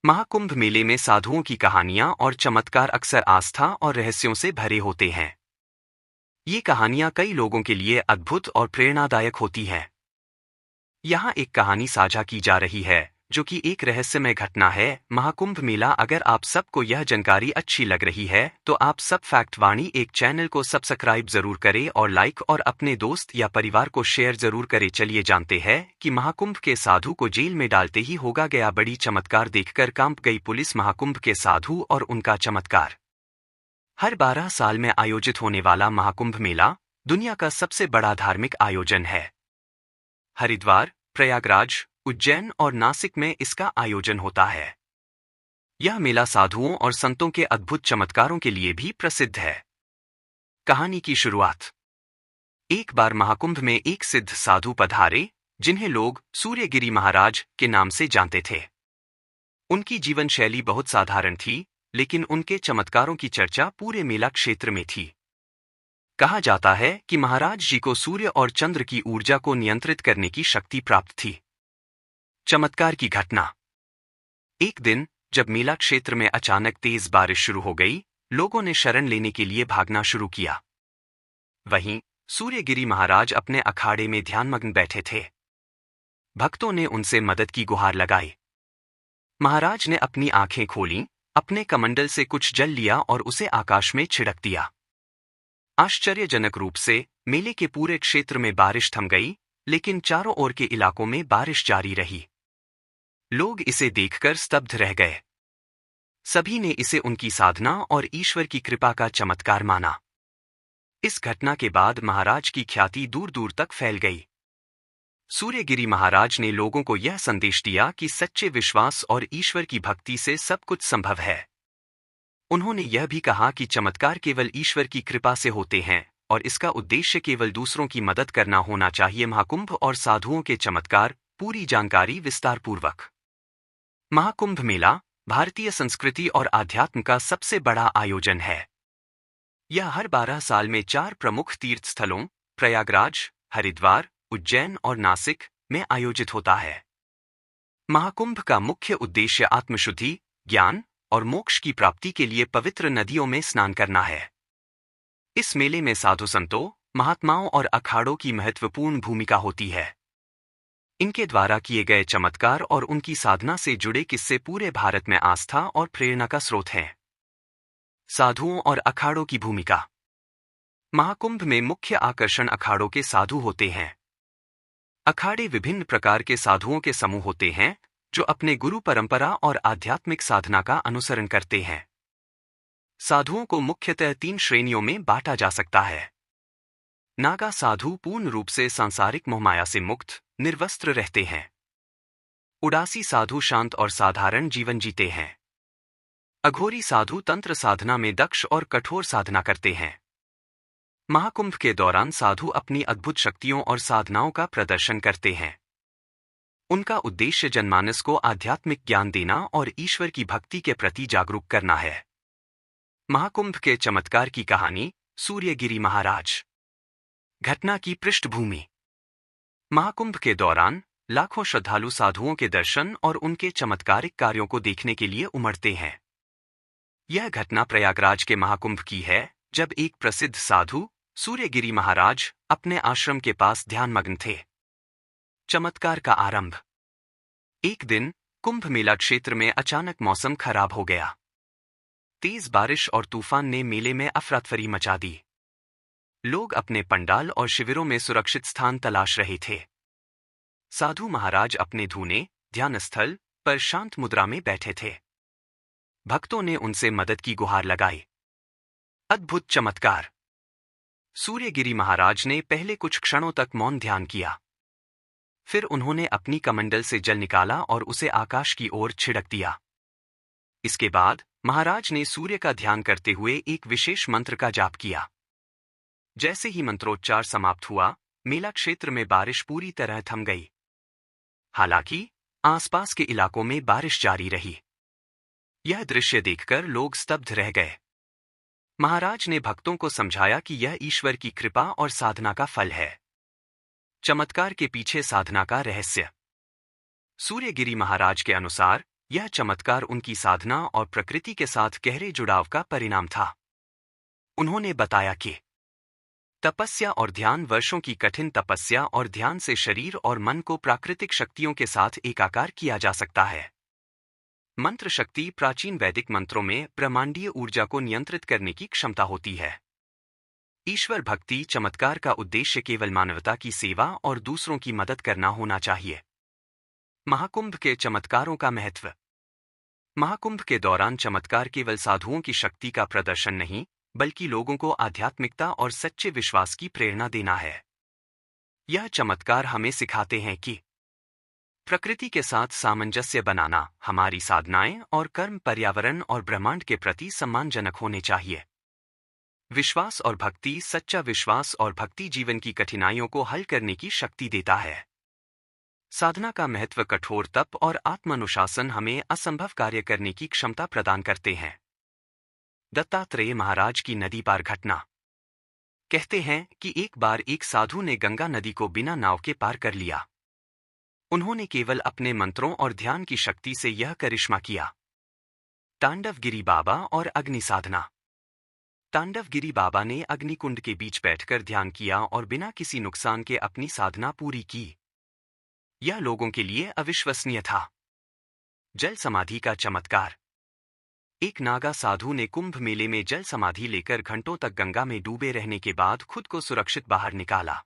महाकुंभ मेले में साधुओं की कहानियां और चमत्कार अक्सर आस्था और रहस्यों से भरे होते हैं। ये कहानियां कई लोगों के लिए अद्भुत और प्रेरणादायक होती हैं। यहाँ एक कहानी साझा की जा रही है, जो कि एक रहस्यमय घटना है। महाकुंभ मेला। अगर आप सबको यह जानकारी अच्छी लग रही है, तो आप सब फैक्ट वाणी एक चैनल को सब्सक्राइब जरूर करें और लाइक और अपने दोस्त या परिवार को शेयर जरूर करें। चलिए जानते हैं कि महाकुंभ के साधु को जेल में डालते ही होगा गया बड़ी चमत्कार देखकर कांप गई पुलिस। महाकुंभ के साधु और उनका चमत्कार। हर 12 साल में आयोजित होने वाला महाकुंभ मेला दुनिया का सबसे बड़ा धार्मिक आयोजन है। हरिद्वार, प्रयागराज, उज्जैन और नासिक में इसका आयोजन होता है। यह मेला साधुओं और संतों के अद्भुत चमत्कारों के लिए भी प्रसिद्ध है। कहानी की शुरुआत। एक बार महाकुंभ में एक सिद्ध साधु पधारे, जिन्हें लोग सूर्यगिरी महाराज के नाम से जानते थे। उनकी जीवन शैली बहुत साधारण थी, लेकिन उनके चमत्कारों की चर्चा पूरे मेला क्षेत्र में थी। कहा जाता है कि महाराज जी को सूर्य और चंद्र की ऊर्जा को नियंत्रित करने की शक्ति प्राप्त थी। चमत्कार की घटना। एक दिन जब मेला क्षेत्र में अचानक तेज बारिश शुरू हो गई, लोगों ने शरण लेने के लिए भागना शुरू किया। वहीं सूर्यगिरी महाराज अपने अखाड़े में ध्यानमग्न बैठे थे। भक्तों ने उनसे मदद की गुहार लगाई। महाराज ने अपनी आंखें खोलीं, अपने कमंडल से कुछ जल लिया और उसे आकाश में छिड़क दिया। आश्चर्यजनक रूप से मेले के पूरे क्षेत्र में बारिश थम गई, लेकिन चारों ओर के इलाकों में बारिश जारी रही। लोग इसे देखकर स्तब्ध रह गए। सभी ने इसे उनकी साधना और ईश्वर की कृपा का चमत्कार माना। इस घटना के बाद महाराज की ख्याति दूर दूर तक फैल गई। सूर्यगिरी महाराज ने लोगों को यह संदेश दिया कि सच्चे विश्वास और ईश्वर की भक्ति से सब कुछ संभव है। उन्होंने यह भी कहा कि चमत्कार केवल ईश्वर की कृपा से होते हैं और इसका उद्देश्य केवल दूसरों की मदद करना होना चाहिए। महाकुंभ और साधुओं के चमत्कार। पूरी जानकारी विस्तारपूर्वक। महाकुंभ मेला भारतीय संस्कृति और आध्यात्म का सबसे बड़ा आयोजन है। यह हर 12 साल में 4 प्रमुख तीर्थ स्थलों प्रयागराज, हरिद्वार, उज्जैन और नासिक में आयोजित होता है। महाकुंभ का मुख्य उद्देश्य आत्मशुद्धि, ज्ञान और मोक्ष की प्राप्ति के लिए पवित्र नदियों में स्नान करना है। इस मेले में साधु संतों, महात्माओं और अखाड़ों की महत्वपूर्ण भूमिका होती है। इनके द्वारा किए गए चमत्कार और उनकी साधना से जुड़े किस्से पूरे भारत में आस्था और प्रेरणा का स्रोत हैं। साधुओं और अखाड़ों की भूमिका। महाकुंभ में मुख्य आकर्षण अखाड़ों के साधु होते हैं। अखाड़े विभिन्न प्रकार के साधुओं के समूह होते हैं, जो अपने गुरु परंपरा और आध्यात्मिक साधना का अनुसरण करते हैं। साधुओं को मुख्यतः 3 श्रेणियों में बांटा जा सकता है। नागा साधु पूर्ण रूप से सांसारिक मोहमाया से मुक्त, निर्वस्त्र रहते हैं। उदासी साधु शांत और साधारण जीवन जीते हैं। अघोरी साधु तंत्र साधना में दक्ष और कठोर साधना करते हैं। महाकुंभ के दौरान साधु अपनी अद्भुत शक्तियों और साधनाओं का प्रदर्शन करते हैं। उनका उद्देश्य जनमानस को आध्यात्मिक ज्ञान देना और ईश्वर की भक्ति के प्रति जागरूक करना है। महाकुंभ के चमत्कार की कहानी। सूर्यगिरी महाराज। घटना की पृष्ठभूमि। महाकुंभ के दौरान लाखों श्रद्धालु साधुओं के दर्शन और उनके चमत्कारिक कार्यों को देखने के लिए उमड़ते हैं। यह घटना प्रयागराज के महाकुंभ की है, जब एक प्रसिद्ध साधु सूर्यगिरी महाराज अपने आश्रम के पास ध्यानमग्न थे। चमत्कार का आरंभ। एक दिन कुंभ मेला क्षेत्र में अचानक मौसम खराब हो गया। तेज बारिश और तूफान ने मेले में अफरातफरी मचा दी। लोग अपने पंडाल और शिविरों में सुरक्षित स्थान तलाश रहे थे। साधु महाराज अपने धूने ध्यान स्थल पर शांत मुद्रा में बैठे थे। भक्तों ने उनसे मदद की गुहार लगाई। अद्भुत चमत्कार। सूर्यगिरी महाराज ने पहले कुछ क्षणों तक मौन ध्यान किया। फिर उन्होंने अपनी कमंडल से जल निकाला और उसे आकाश की ओर छिड़क दिया। इसके बाद महाराज ने सूर्य का ध्यान करते हुए एक विशेष मंत्र का जाप किया। जैसे ही मंत्रोच्चार समाप्त हुआ, मेला क्षेत्र में बारिश पूरी तरह थम गई। हालांकि आसपास के इलाकों में बारिश जारी रही। यह दृश्य देखकर लोग स्तब्ध रह गए। महाराज ने भक्तों को समझाया कि यह ईश्वर की कृपा और साधना का फल है। चमत्कार के पीछे साधना का रहस्य। सूर्यगिरी महाराज के अनुसार यह चमत्कार उनकी साधना और प्रकृति के साथ गहरे जुड़ाव का परिणाम था। उन्होंने बताया कि तपस्या और ध्यान, वर्षों की कठिन तपस्या और ध्यान से शरीर और मन को प्राकृतिक शक्तियों के साथ एकाकार किया जा सकता है। मंत्र शक्ति प्राचीन वैदिक मंत्रों में ब्रह्मांडीय ऊर्जा को नियंत्रित करने की क्षमता होती है। ईश्वर भक्ति चमत्कार का उद्देश्य केवल मानवता की सेवा और दूसरों की मदद करना होना चाहिए। महाकुंभ के चमत्कारों का महत्व। महाकुंभ के दौरान चमत्कार केवल साधुओं की शक्ति का प्रदर्शन नहीं, बल्कि लोगों को आध्यात्मिकता और सच्चे विश्वास की प्रेरणा देना है। यह चमत्कार हमें सिखाते हैं कि प्रकृति के साथ सामंजस्य बनाना, हमारी साधनाएं और कर्म पर्यावरण और ब्रह्मांड के प्रति सम्मानजनक होने चाहिए। विश्वास और भक्ति, सच्चा विश्वास और भक्ति जीवन की कठिनाइयों को हल करने की शक्ति देता है। साधना का महत्व। कठोर तप और आत्मानुशासन हमें असंभव कार्य करने की क्षमता प्रदान करते हैं। दत्तात्रेय महाराज की नदी पार घटना। कहते हैं कि एक बार एक साधु ने गंगा नदी को बिना नाव के पार कर लिया। उन्होंने केवल अपने मंत्रों और ध्यान की शक्ति से यह करिश्मा किया। तांडवगिरी बाबा और अग्नि साधना। तांडवगिरी बाबा ने अग्निकुंड के बीच बैठकर ध्यान किया और बिना किसी नुकसान के अपनी साधना पूरी की। यह लोगों के लिए अविश्वसनीय था। जल समाधि का चमत्कार। एक नागा साधु ने कुंभ मेले में जल समाधि लेकर घंटों तक गंगा में डूबे रहने के बाद खुद को सुरक्षित बाहर निकाला।